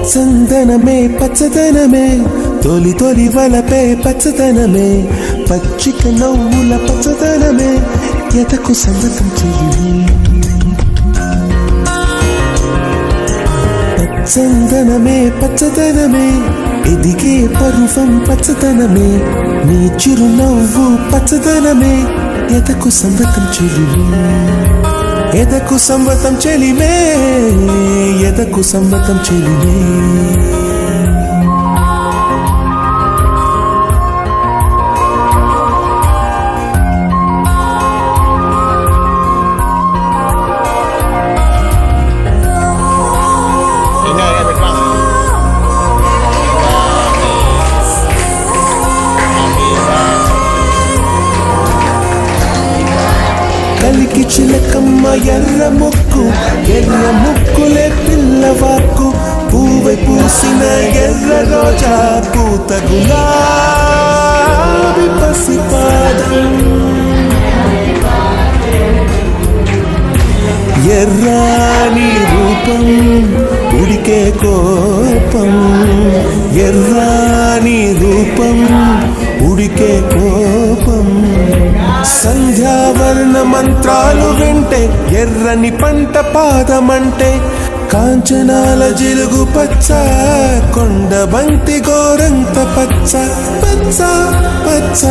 పచ్చందనమే పచ్చదనమే తొలి తొలి వలపే పచ్చదనమే పచ్చిక నవ్వుల పచ్చదనమే ఎదకు సంగతం చెయ్యి పచ్చందనమే పచ్చదనమే ఎదిగే పరువం పచ్చదనమే నీ చిరునవ్వు పచ్చదనమే ఎదకు సంగతం చెయ్యి ఎదకు సంవతం చెలిమే ఎదకు సంవతం చెలిమే కలికి చిలకమ్మ ఎర్ర ముక్కులే పిల్లవాకు పూవై పూసిన ఎర్ర రోజా పూత గులాబీ పసిపాదం ఎర్రాని రూపం ఉడికే కోపం ఎర్రాని రూపం ఉడికే కోపం సంధ్యావర్ణ మంత్రాలు వింటే ఎర్రని పంట పాదమంటే కాంచనాల జిలుగు పచ్చ కొండ బంతి గోరంత పచ్చ పచ్చ పచ్చ